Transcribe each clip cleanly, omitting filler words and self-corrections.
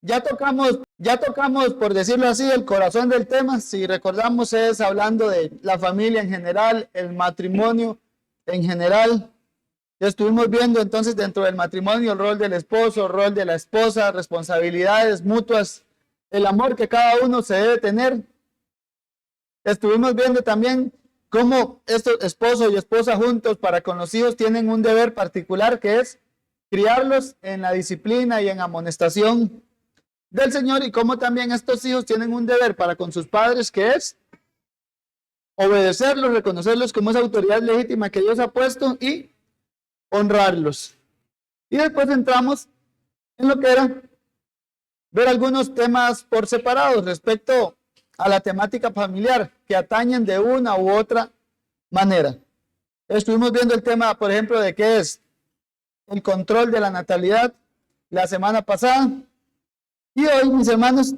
ya tocamos, por decirlo así, el corazón del tema. Si recordamos, es hablando de la familia en general, el matrimonio en general. Ya estuvimos viendo entonces dentro del matrimonio el rol del esposo, el rol de la esposa, responsabilidades mutuas, el amor que cada uno se debe tener. Estuvimos viendo también cómo estos esposo y esposa juntos para con los hijos tienen un deber particular, que es criarlos en la disciplina y en amonestación del Señor, y cómo también estos hijos tienen un deber para con sus padres, que es obedecerlos, reconocerlos como esa autoridad legítima que Dios ha puesto y honrarlos. Y después entramos en lo que era ver algunos temas por separado respecto a la temática familiar que atañen de una u otra manera. Estuvimos viendo el tema, por ejemplo, de qué es el control de la natalidad la semana pasada. Y hoy, mis hermanos,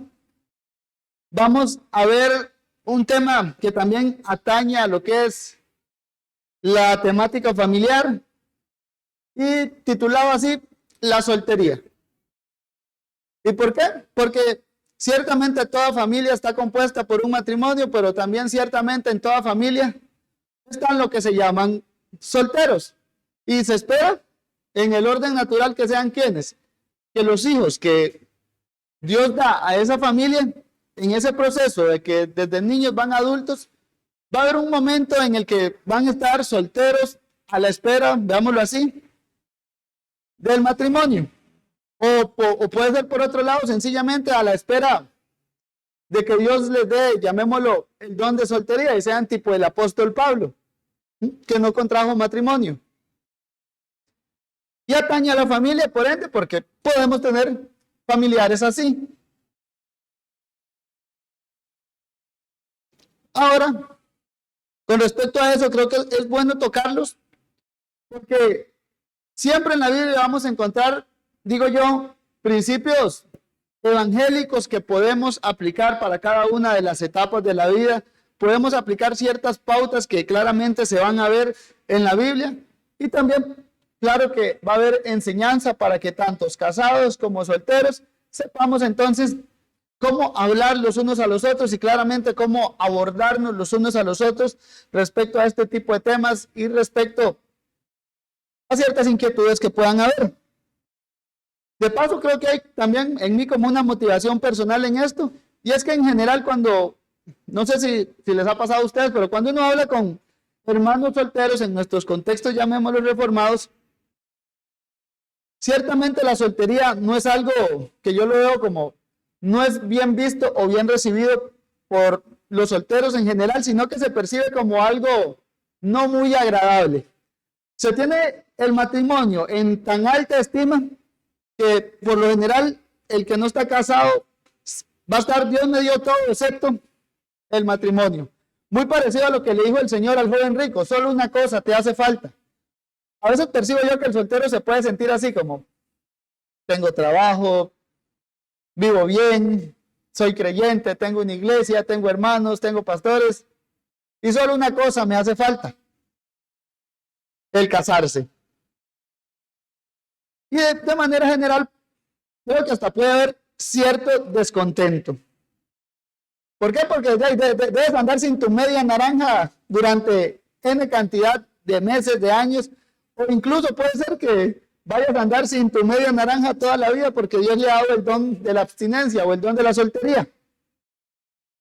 vamos a ver un tema que también atañe a lo que es la temática familiar y titulado así, la soltería. ¿Y por qué? Porque ciertamente toda familia está compuesta por un matrimonio, pero también ciertamente en toda familia están lo que se llaman solteros. Y se espera en el orden natural que sean quienes, que los hijos que Dios da a esa familia, en ese proceso de que desde niños van a adultos, va a haber un momento en el que van a estar solteros a la espera, veámoslo así, del matrimonio. O puede ser por otro lado, sencillamente a la espera de que Dios les dé, llamémoslo, el don de soltería, y sean tipo el apóstol Pablo, que no contrajo matrimonio. Y atañe a la familia, por ende, porque podemos tener familiares así. Ahora, con respecto a eso, creo que es bueno tocarlos, porque siempre en la Biblia vamos a encontrar, digo yo, principios evangélicos que podemos aplicar para cada una de las etapas de la vida. Podemos aplicar ciertas pautas que claramente se van a ver en la Biblia, y también, claro que va a haber enseñanza para que tantos casados como solteros sepamos entonces cómo hablar los unos a los otros y claramente cómo abordarnos los unos a los otros respecto a este tipo de temas y respecto a ciertas inquietudes que puedan haber. De paso, creo que hay también en mí como una motivación personal en esto, y es que en general cuando, no sé si les ha pasado a ustedes, pero cuando uno habla con hermanos solteros en nuestros contextos, llamémoslos reformados, ciertamente la soltería no es algo que yo lo veo como, no es bien visto o bien recibido por los solteros en general, sino que se percibe como algo no muy agradable. Se tiene el matrimonio en tan alta estima que por lo general el que no está casado va a estar, Dios me dio todo excepto el matrimonio. Muy parecido a lo que le dijo el Señor al joven rico, solo una cosa te hace falta. A veces percibo yo que el soltero se puede sentir así como, tengo trabajo, vivo bien, soy creyente, tengo una iglesia, tengo hermanos, tengo pastores, y solo una cosa me hace falta, el casarse. Y de manera general, creo que hasta puede haber cierto descontento. ¿Por qué? Porque debes andar sin tu media naranja durante N cantidad de meses, de años, o incluso puede ser que vayas a andar sin tu media naranja toda la vida porque Dios le ha dado el don de la abstinencia o el don de la soltería.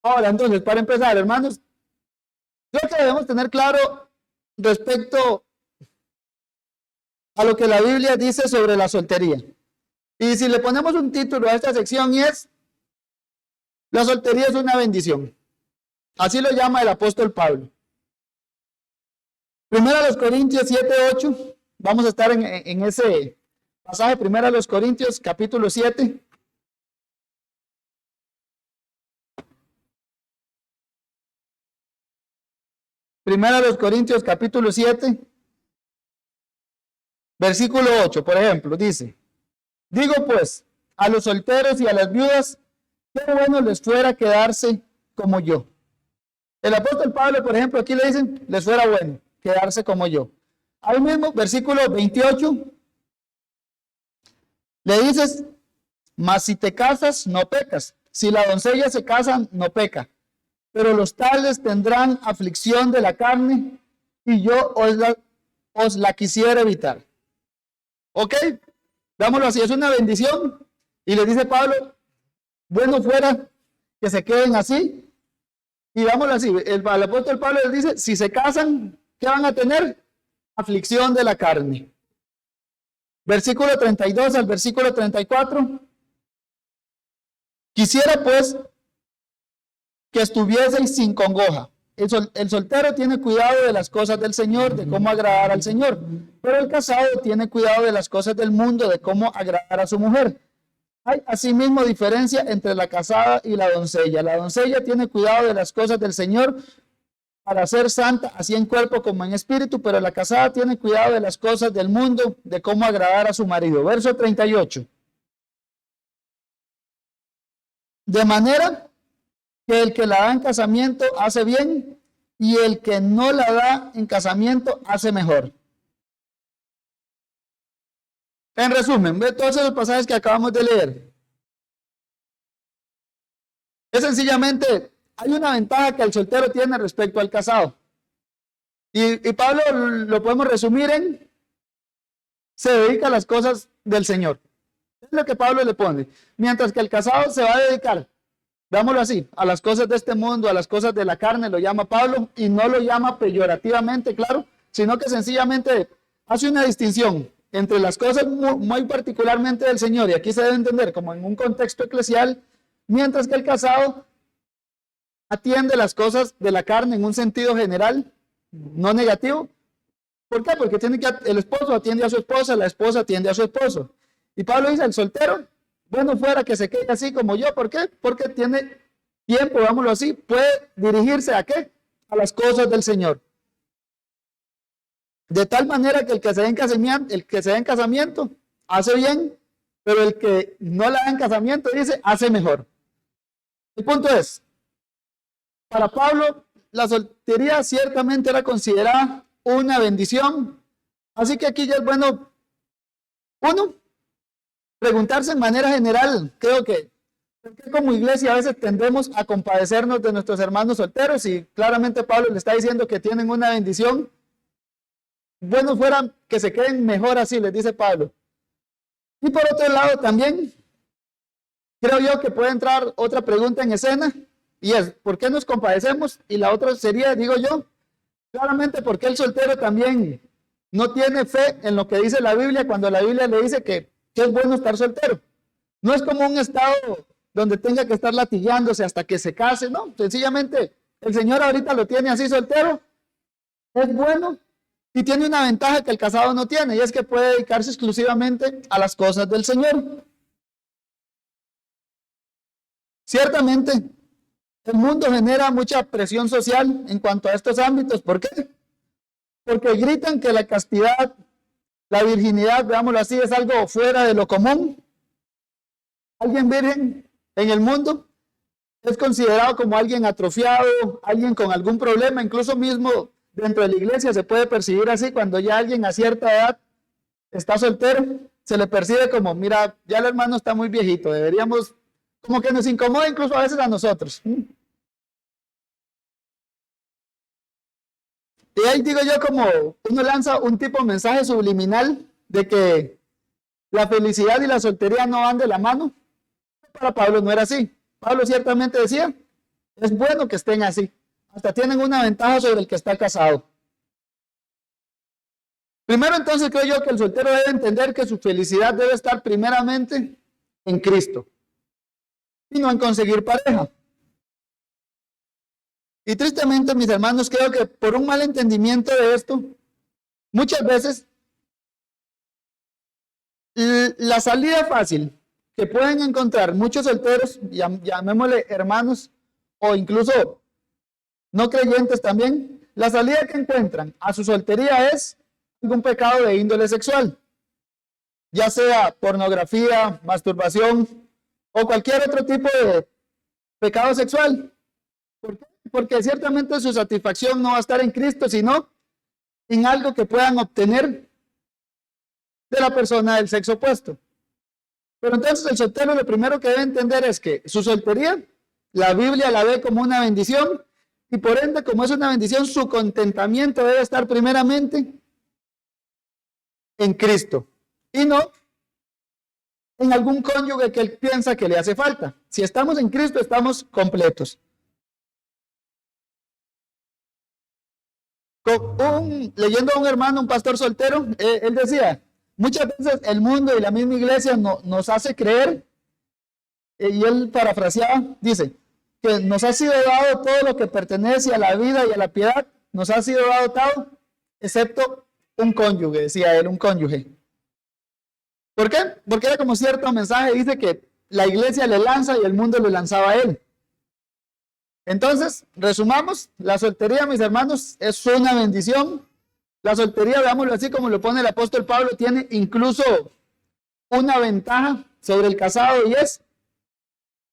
Ahora, entonces, para empezar, hermanos, creo que debemos tener claro respecto a lo que la Biblia dice sobre la soltería. Y si le ponemos un título a esta sección, y es la soltería es una bendición. Así lo llama el apóstol Pablo. Primero a los Corintios 7:8. Vamos a estar en ese pasaje. Primero a los Corintios, capítulo 7. Primero a los Corintios, capítulo 7. Versículo 8, por ejemplo, dice: digo pues, a los solteros y a las viudas, qué bueno les fuera quedarse como yo. El apóstol Pablo, por ejemplo, aquí le dicen, les fuera bueno quedarse como yo. Ahí mismo, versículo 28, le dices, Mas si te casas, no pecas. Si la doncella se casa, no peca. Pero los tales tendrán aflicción de la carne, y yo os la quisiera evitar. ¿Ok? Dámoslo así, es una bendición. Y le dice Pablo, bueno fuera que se queden así. Y dámoslo así, el apóstol Pablo les dice, si se casan, ¿qué van a tener? Aflicción de la carne. Versículo 32 al versículo 34. Quisiera pues que estuvieseis sin congoja. El soltero tiene cuidado de las cosas del Señor, de cómo agradar al Señor. Pero el casado tiene cuidado de las cosas del mundo, de cómo agradar a su mujer. Hay asimismo diferencia entre la casada y la doncella. La doncella tiene cuidado de las cosas del Señor para ser santa, así en cuerpo como en espíritu, pero la casada tiene cuidado de las cosas del mundo, de cómo agradar a su marido. Verso 38. De manera que el que la da en casamiento hace bien, y el que no la da en casamiento hace mejor. En resumen, ve todos esos pasajes que acabamos de leer. Es sencillamente, hay una ventaja que el soltero tiene respecto al casado. Y Pablo lo podemos resumir en, se dedica a las cosas del Señor. Es lo que Pablo le pone. Mientras que el casado se va a dedicar, dámoslo así, a las cosas de este mundo, a las cosas de la carne, lo llama Pablo, y no lo llama peyorativamente, claro, sino que sencillamente hace una distinción entre las cosas muy particularmente del Señor, y aquí se debe entender como en un contexto eclesial, mientras que el casado atiende las cosas de la carne en un sentido general, no negativo. ¿Por qué? Porque el esposo atiende a su esposa, la esposa atiende a su esposo. Y Pablo dice, el soltero, bueno fuera que se quede así como yo. ¿Por qué? Porque tiene tiempo, vámonos así, puede dirigirse ¿a qué? A las cosas del Señor. De tal manera que el que se da en casamiento hace bien, pero el que no la da en casamiento dice, hace mejor. El punto es, para Pablo, la soltería ciertamente era considerada una bendición. Así que aquí ya es bueno, uno, preguntarse en manera general, creo que, ¿por qué como iglesia a veces tendemos a compadecernos de nuestros hermanos solteros? Y claramente Pablo le está diciendo que tienen una bendición. Bueno fuera que se queden mejor así, les dice Pablo. Y por otro lado también, creo yo que puede entrar otra pregunta en escena, y es, ¿por qué nos compadecemos? Y la otra sería, digo yo, claramente porque el soltero también no tiene fe en lo que dice la Biblia cuando la Biblia le dice que es bueno estar soltero. No es como un estado donde tenga que estar latigueándose hasta que se case, no, sencillamente el Señor ahorita lo tiene así soltero, es bueno y tiene una ventaja que el casado no tiene, y es que puede dedicarse exclusivamente a las cosas del Señor. Ciertamente, el mundo genera mucha presión social en cuanto a estos ámbitos. ¿Por qué? Porque gritan que la castidad, la virginidad, veámoslo así, es algo fuera de lo común. Alguien virgen en el mundo es considerado como alguien atrofiado, alguien con algún problema, incluso mismo dentro de la iglesia se puede percibir así. Cuando ya alguien a cierta edad está soltero, se le percibe como, mira, ya el hermano está muy viejito, deberíamos, como que nos incomoda incluso a veces a nosotros. Y ahí digo yo, como uno lanza un tipo de mensaje subliminal de que la felicidad y la soltería no van de la mano. Para Pablo no era así. Pablo ciertamente decía, es bueno que estén así. Hasta tienen una ventaja sobre el que está casado. Primero entonces creo yo que el soltero debe entender que su felicidad debe estar primeramente en Cristo y no en conseguir pareja. Y tristemente, mis hermanos, creo que por un mal entendimiento de esto, muchas veces la salida fácil que pueden encontrar muchos solteros, llamémosle hermanos, o incluso no creyentes también, la salida que encuentran a su soltería es algún pecado de índole sexual, ya sea pornografía, masturbación o cualquier otro tipo de pecado sexual. ¿Por qué? Porque ciertamente su satisfacción no va a estar en Cristo, sino en algo que puedan obtener de la persona del sexo opuesto. Pero entonces el soltero lo primero que debe entender es que su soltería, la Biblia la ve como una bendición, y por ende, como es una bendición, su contentamiento debe estar primeramente en Cristo, y no en algún cónyuge que él piensa que le hace falta. Si estamos en Cristo, estamos completos. Leyendo a un hermano, un pastor soltero, él decía, muchas veces el mundo y la misma iglesia nos hace creer, y él parafraseaba, dice, que nos ha sido dado todo lo que pertenece a la vida y a la piedad, nos ha sido dado todo, excepto un cónyuge, decía él, un cónyuge. ¿Por qué? Porque era como cierto mensaje, dice que la iglesia le lanza y el mundo le lanzaba a él. Entonces, resumamos, la soltería, mis hermanos, es una bendición. La soltería, veámoslo así como lo pone el apóstol Pablo, tiene incluso una ventaja sobre el casado, y es,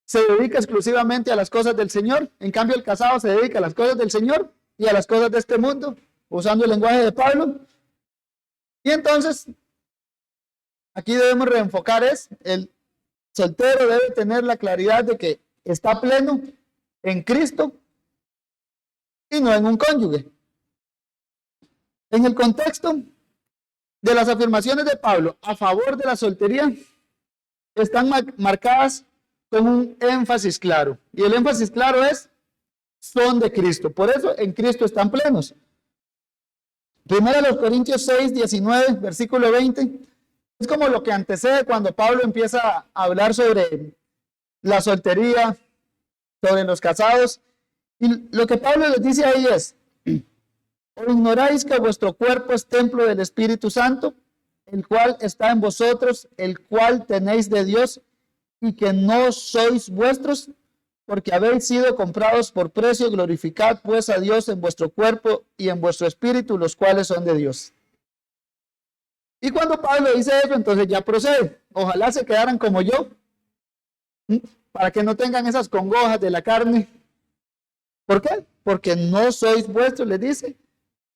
se dedica exclusivamente a las cosas del Señor. En cambio, el casado se dedica a las cosas del Señor y a las cosas de este mundo, usando el lenguaje de Pablo. Y entonces, aquí debemos reenfocar el soltero debe tener la claridad de que está pleno en Cristo y no en un cónyuge. En el contexto de las afirmaciones de Pablo a favor de la soltería, están marcadas con un énfasis claro. Y el énfasis claro es, son de Cristo. Por eso en Cristo están plenos. Primero los Corintios 6, 19, versículo 20. Es como lo que antecede cuando Pablo empieza a hablar sobre la soltería, sobre los casados. Y lo que Pablo les dice ahí es, ¿o ignoráis que vuestro cuerpo es templo del Espíritu Santo, el cual está en vosotros, el cual tenéis de Dios, y que no sois vuestros? Porque habéis sido comprados por precio. Glorificad pues a Dios en vuestro cuerpo y en vuestro espíritu, los cuales son de Dios. Y cuando Pablo dice eso, entonces ya procede. Ojalá se quedaran como yo, para que no tengan esas congojas de la carne. ¿Por qué? Porque no sois vuestros, les dice.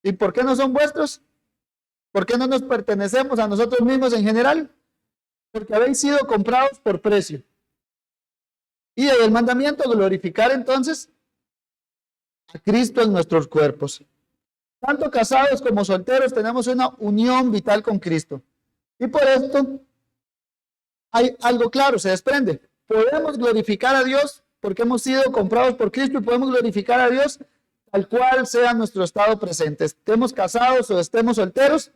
¿Y por qué no son vuestros? ¿Por qué no nos pertenecemos a nosotros mismos en general? Porque habéis sido comprados por precio. Y el mandamiento, glorificar entonces a Cristo en nuestros cuerpos. Tanto casados como solteros tenemos una unión vital con Cristo. Y por esto hay algo claro, se desprende. Podemos glorificar a Dios porque hemos sido comprados por Cristo, y podemos glorificar a Dios tal cual sea nuestro estado presente. Estemos casados o estemos solteros,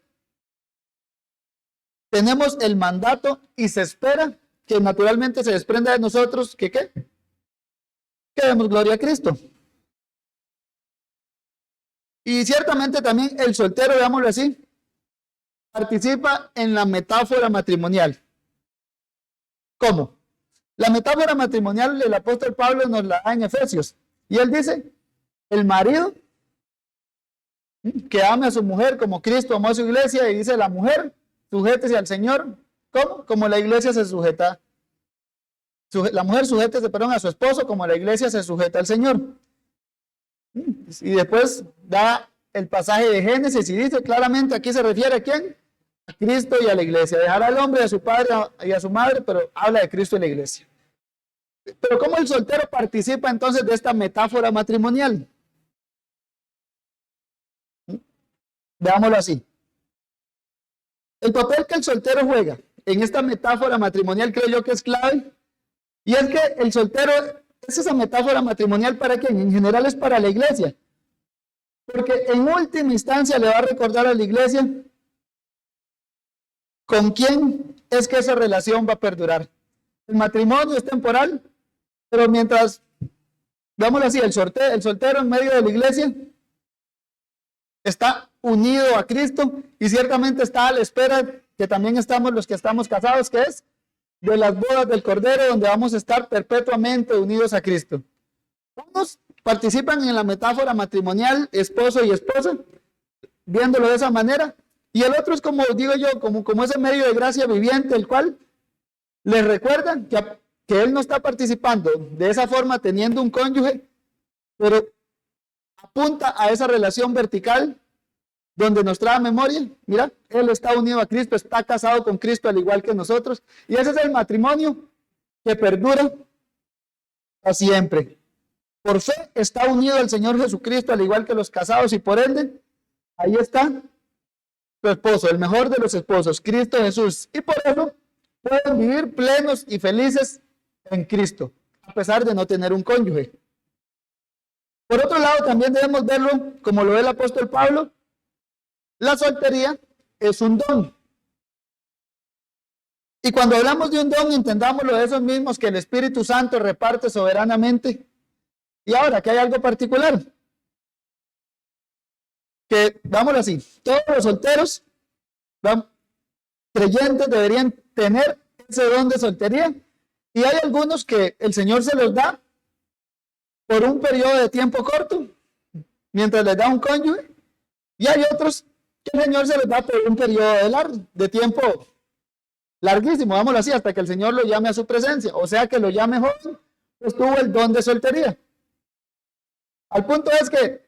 tenemos el mandato y se espera que naturalmente se desprenda de nosotros que ¿qué? Que demos gloria a Cristo. Y ciertamente también el soltero, veámoslo así, participa en la metáfora matrimonial. ¿Cómo? La metáfora matrimonial el apóstol Pablo nos la da en Efesios. Y él dice, el marido que ame a su mujer como Cristo amó a su iglesia, y dice la mujer, sujétese al Señor. ¿Cómo? Como la iglesia se sujeta. La mujer sujétese, a su esposo, como la iglesia se sujeta al Señor. Y después da el pasaje de Génesis y dice claramente, aquí se refiere a quién, a Cristo y a la iglesia. Dejar al hombre, a su padre y a su madre, pero habla de Cristo y la iglesia. Pero ¿cómo el soltero participa entonces de esta metáfora matrimonial? Veámoslo así. El papel que el soltero juega en esta metáfora matrimonial creo yo que es clave. Y es que el soltero es esa metáfora matrimonial para quién, en general es para la iglesia. Porque en última instancia le va a recordar a la iglesia con quién es que esa relación va a perdurar. El matrimonio es temporal, pero mientras, veámoslo así, el soltero en medio de la iglesia está unido a Cristo y ciertamente está a la espera que también estamos los que estamos casados, que es de las bodas del Cordero, donde vamos a estar perpetuamente unidos a Cristo. Unos participan en la metáfora matrimonial, esposo y esposa, viéndolo de esa manera, y el otro es como digo yo, como ese medio de gracia viviente, el cual les recuerda que él no está participando de esa forma teniendo un cónyuge, pero apunta a esa relación vertical donde nos trae memoria, mira, él está unido a Cristo, está casado con Cristo al igual que nosotros, y ese es el matrimonio que perdura a siempre. Por fe está unido al Señor Jesucristo al igual que los casados, y por ende, ahí está tu esposo, el mejor de los esposos, Cristo Jesús, y por eso pueden vivir plenos y felices en Cristo, a pesar de no tener un cónyuge. Por otro lado, también debemos verlo, como lo ve el apóstol Pablo, la soltería es un don. Y cuando hablamos de un don, entendámoslo de esos mismos que el Espíritu Santo reparte soberanamente. Y ahora, que hay algo particular, que, vámonos así, todos los solteros, creyentes, deberían tener ese don de soltería, y hay algunos que el Señor se los da por un periodo de tiempo corto, mientras les da un cónyuge, y hay otros que el Señor se les da por un periodo de tiempo larguísimo, vámonos así, hasta que el Señor lo llame a su presencia, o sea que lo llame joven, pues tuvo el don de soltería. Al punto es que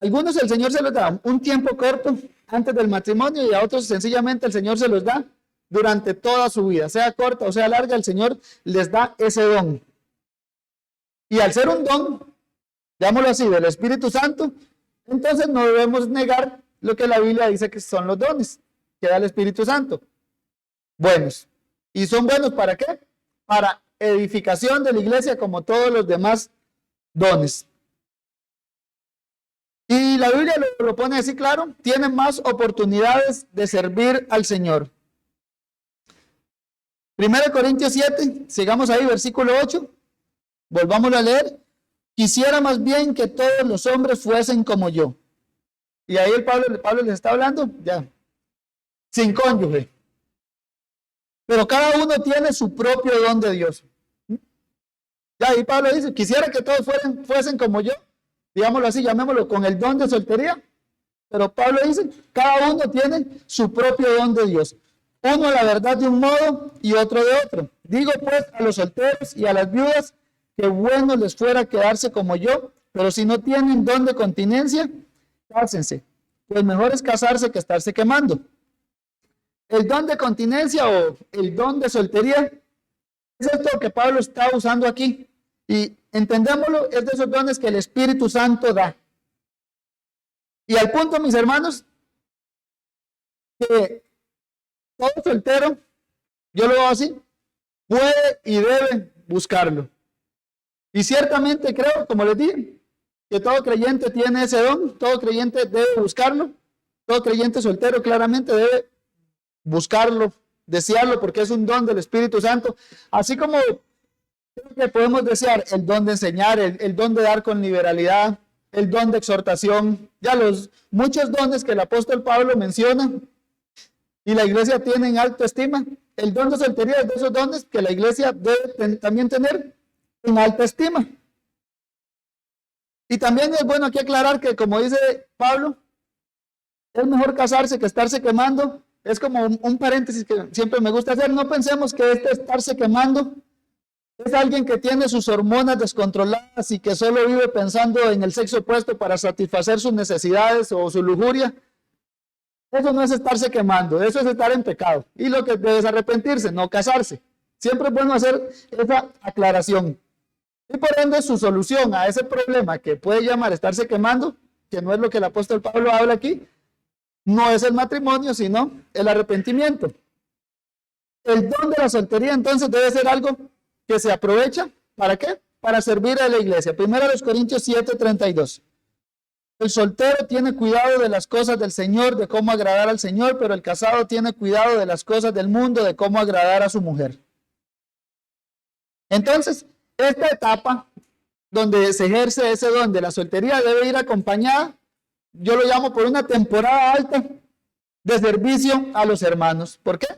algunos el Señor se los da un tiempo corto antes del matrimonio, y a otros sencillamente el Señor se los da durante toda su vida, sea corta o sea larga, el Señor les da ese don. Y al ser un don, llamémoslo así, del Espíritu Santo, entonces no debemos negar lo que la Biblia dice que son los dones que da el Espíritu Santo. Buenos. ¿Y son buenos para qué? Para edificación de la iglesia, como todos los demás dones. Y la Biblia lo pone así claro, tienen más oportunidades de servir al Señor. 1 Corintios 7, sigamos ahí, versículo 8, volvamos a leer. Quisiera más bien que todos los hombres fuesen como yo. Y ahí Pablo les está hablando, ya, sin cónyuge. Pero cada uno tiene su propio don de Dios. Ya ahí Pablo dice, quisiera que todos fuesen como yo, digámoslo así, llamémoslo con el don de soltería. Pero Pablo dice, cada uno tiene su propio don de Dios. Uno la verdad de un modo y otro de otro. Digo pues a los solteros y a las viudas que bueno les fuera quedarse como yo, pero si no tienen don de continencia, cásense. Pues mejor es casarse que estarse quemando. El don de continencia o el don de soltería es esto que Pablo está usando aquí. Y entendémoslo, es de esos dones que el Espíritu Santo da. Y al punto, mis hermanos, que todo soltero, yo lo veo así, puede y debe buscarlo. Y ciertamente creo, como les dije, que todo creyente tiene ese don, todo creyente debe buscarlo, todo creyente soltero claramente debe buscarlo, desearlo, porque es un don del Espíritu Santo, así como que podemos desear el don de enseñar, el don de dar con liberalidad, el don de exhortación, ya los muchos dones que el apóstol Pablo menciona y la iglesia tiene en alta estima. El don de soltería es de esos dones que la iglesia debe también tener en alta estima. Y también es bueno aquí aclarar que, como dice Pablo, es mejor casarse que estarse quemando. Es como un paréntesis que siempre me gusta hacer. No pensemos que estarse quemando es alguien que tiene sus hormonas descontroladas y que solo vive pensando en el sexo opuesto para satisfacer sus necesidades o su lujuria. Eso no es estarse quemando, eso es estar en pecado. Y lo que debes arrepentirse, no casarse. Siempre es bueno hacer esa aclaración. Y por ende, su solución a ese problema que puede llamar estarse quemando, que no es lo que el apóstol Pablo habla aquí, no es el matrimonio, sino el arrepentimiento. El don de la soltería, entonces, debe ser algo que se aprovecha, ¿para qué? Para servir a la iglesia. 1 Corintios 7:32. El soltero tiene cuidado de las cosas del Señor, de cómo agradar al Señor, pero el casado tiene cuidado de las cosas del mundo, de cómo agradar a su mujer. Entonces, esta etapa donde se ejerce ese don de la soltería debe ir acompañada, yo lo llamo por una temporada alta de servicio a los hermanos. ¿Por qué?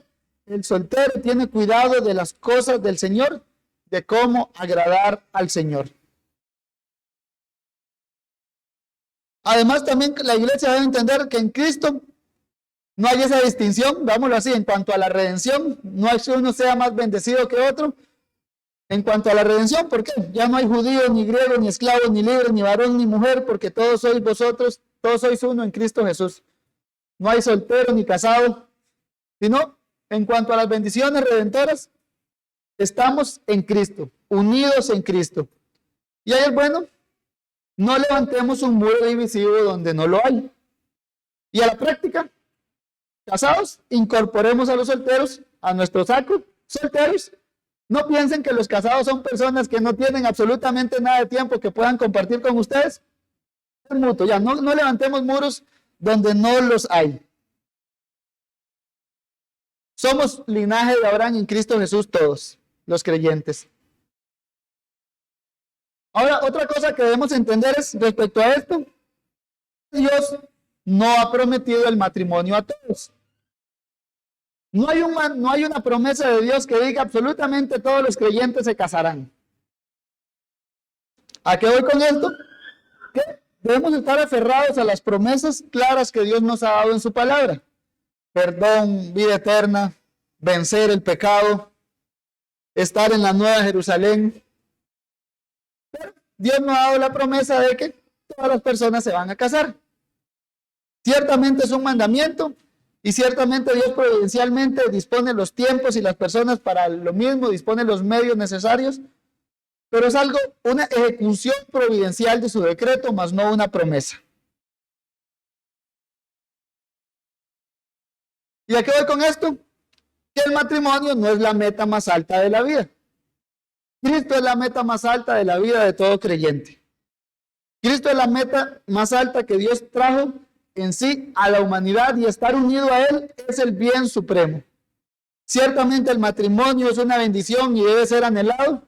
El soltero tiene cuidado de las cosas del Señor, de cómo agradar al Señor. Además, también la iglesia debe entender que en Cristo no hay esa distinción, vámonos así, en cuanto a la redención, no es que uno sea más bendecido que otro. En cuanto a la redención, ¿por qué? Ya no hay judío, ni griego, ni esclavo, ni libre, ni varón, ni mujer, porque todos sois vosotros, todos sois uno en Cristo Jesús. no hay soltero ni casado, sino en cuanto a las bendiciones redentoras, estamos en Cristo, unidos en Cristo. Y ahí es bueno, no levantemos un muro divisivo donde no lo hay. Y a la práctica, casados, incorporemos a los solteros a nuestro saco. Solteros, no piensen que los casados son personas que no tienen absolutamente nada de tiempo que puedan compartir con ustedes. Es mutuo, ya, no levantemos muros donde no los hay. Somos linaje de Abraham en Cristo Jesús todos, los creyentes. Ahora, otra cosa que debemos entender es respecto a esto, Dios no ha prometido el matrimonio a todos. No hay una promesa de Dios que diga absolutamente todos los creyentes se casarán. ¿A qué voy con esto? Que debemos estar aferrados a las promesas claras que Dios nos ha dado en su palabra. Perdón, vida eterna, vencer el pecado, estar en la nueva Jerusalén. Pero Dios nos ha dado la promesa de que todas las personas se van a casar. Ciertamente es un mandamiento y ciertamente Dios providencialmente dispone los tiempos y las personas para lo mismo, dispone los medios necesarios, pero es algo, una ejecución providencial de su decreto, más no una promesa. ¿Y a qué voy con esto? Que el matrimonio no es la meta más alta de la vida. Cristo es la meta más alta de la vida de todo creyente. Cristo es la meta más alta que Dios trajo en sí a la humanidad, y estar unido a Él es el bien supremo. Ciertamente el matrimonio es una bendición y debe ser anhelado,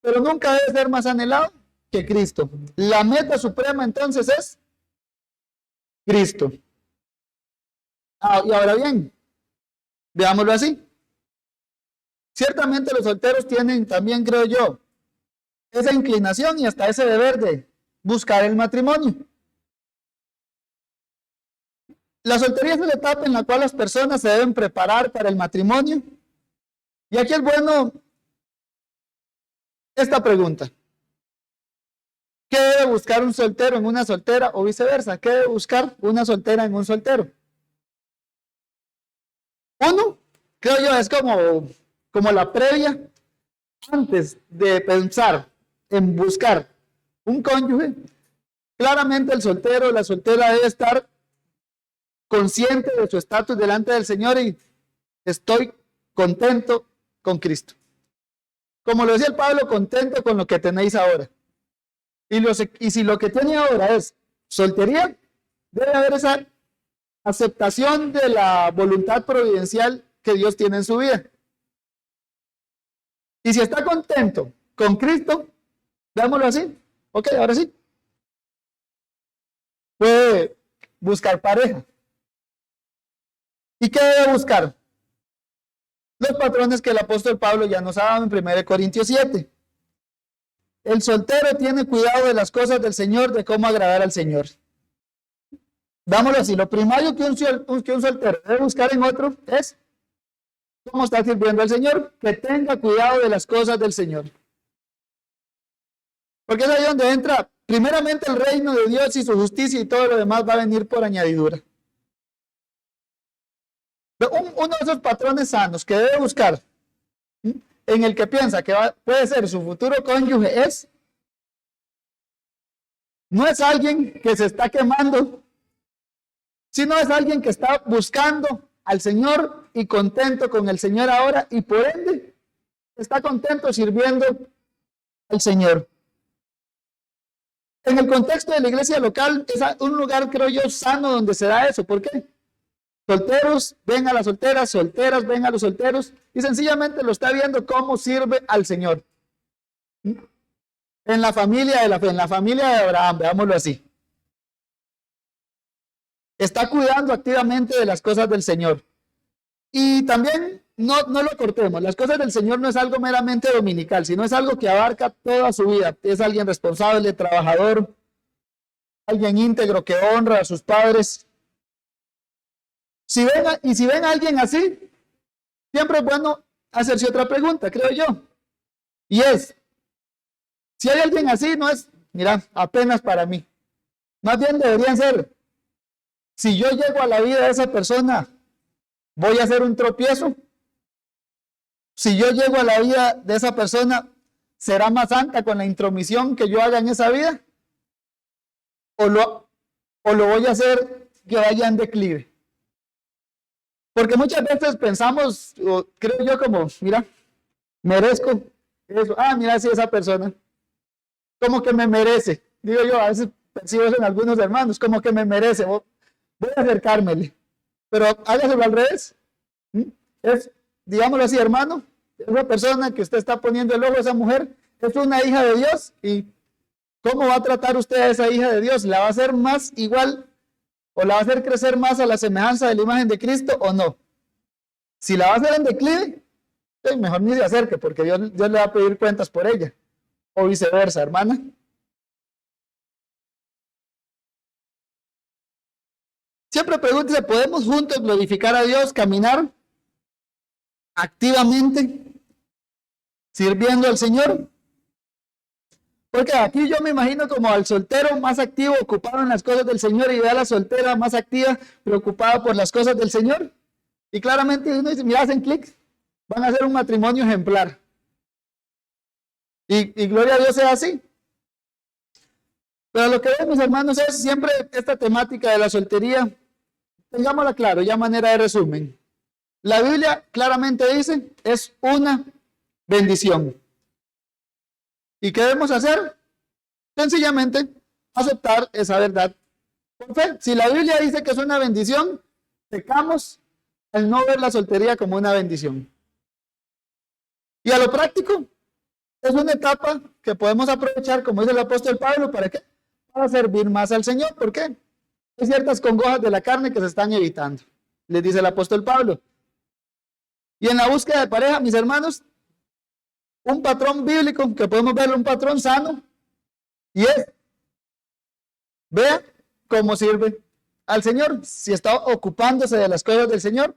pero nunca debe ser más anhelado que Cristo. La meta suprema entonces es Cristo. Y ahora bien, veámoslo así. Ciertamente los solteros tienen también, creo yo, esa inclinación y hasta ese deber de buscar el matrimonio. La soltería es la etapa en la cual las personas se deben preparar para el matrimonio. Y aquí es bueno esta pregunta. ¿Qué debe buscar un soltero en una soltera o viceversa? ¿Qué debe buscar una soltera en un soltero? Uno, creo yo, es como la previa antes de pensar en buscar un cónyuge. Claramente el soltero o la soltera debe estar consciente de su estatus delante del Señor y estoy contento con Cristo. Como lo decía el Pablo, contento con lo que tenéis ahora. Y si lo que tiene ahora es soltería, debe haber esa aceptación de la voluntad providencial que Dios tiene en su vida. Y si está contento con Cristo, veámoslo así. Ok, ahora sí. Puede buscar pareja. ¿Y qué debe buscar? Los patrones que el apóstol Pablo ya nos ha dado en 1 Corintios 7. El soltero tiene cuidado de las cosas del Señor, de cómo agradar al Señor. Dámoslo así, lo primario que un soltero debe buscar en otro es cómo está sirviendo al Señor, que tenga cuidado de las cosas del Señor. Porque es ahí donde entra primeramente el reino de Dios y su justicia, y todo lo demás va a venir por añadidura. Uno de esos patrones sanos que debe buscar, en el que piensa que puede ser su futuro cónyuge, no es alguien que se está quemando, sino es alguien que está buscando al Señor y contento con el Señor ahora, y por ende está contento sirviendo al Señor. En el contexto de la iglesia local es un lugar, creo yo, sano donde se da eso. ¿Por qué? Solteros ven a las solteras, solteras ven a los solteros, y sencillamente lo está viendo cómo sirve al Señor. En la familia de la fe, en la familia de Abraham, veámoslo así. Está cuidando activamente de las cosas del Señor. Y también no lo cortemos, las cosas del Señor no es algo meramente dominical, sino es algo que abarca toda su vida. Es alguien responsable, trabajador, alguien íntegro que honra a sus padres. Si ven a alguien así, siempre es bueno hacerse otra pregunta, creo yo. Y es, si hay alguien así, no es, mira, apenas para mí. Más bien deberían ser Si yo llego a la vida de esa persona, ¿voy a hacer un tropiezo? Si yo llego a la vida de esa persona, ¿será más santa con la intromisión que yo haga en esa vida? ¿O lo voy a hacer que vaya en declive? Porque muchas veces pensamos, o creo yo como, mira, merezco eso. Ah, mira, si esa persona, como que me merece. Digo yo, a veces percibo eso en algunos hermanos, como que me merece. Voy a acercármele. Pero hágaselo al revés. Es, digámoslo así, hermano, esa persona que usted está poniendo el ojo a esa mujer, es una hija de Dios. ¿Y cómo va a tratar usted a esa hija de Dios? ¿La va a hacer más igual o la va a hacer crecer más a la semejanza de la imagen de Cristo o no? Si la va a hacer en declive, mejor ni se acerque, porque Dios le va a pedir cuentas por ella. O viceversa, hermana. Siempre pregúntese, ¿podemos juntos glorificar a Dios, caminar activamente, sirviendo al Señor? Porque aquí yo me imagino como al soltero más activo, ocupado en las cosas del Señor, y ve a la soltera más activa, preocupada por las cosas del Señor. Y claramente uno dice, mira, hacen clic, van a hacer un matrimonio ejemplar. Y gloria a Dios sea así. Pero lo que vemos, hermanos, es siempre esta temática de la soltería. Tengámosla claro, ya manera de resumen. La Biblia claramente dice, es una bendición. ¿Y qué debemos hacer? Sencillamente, aceptar esa verdad por fe. Si la Biblia dice que es una bendición, pecamos al no ver la soltería como una bendición. Y a lo práctico, es una etapa que podemos aprovechar, como dice el apóstol Pablo, ¿para qué? Para servir más al Señor. ¿Por qué? Hay ciertas congojas de la carne que se están evitando, les dice el apóstol Pablo. Y en la búsqueda de pareja, mis hermanos, un patrón bíblico que podemos ver, un patrón sano, y es, vea cómo sirve al Señor, si está ocupándose de las cosas del Señor,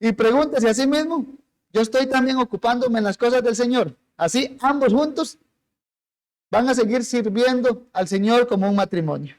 y pregúntese a sí mismo, yo estoy también ocupándome en las cosas del Señor. Así ambos juntos van a seguir sirviendo al Señor como un matrimonio.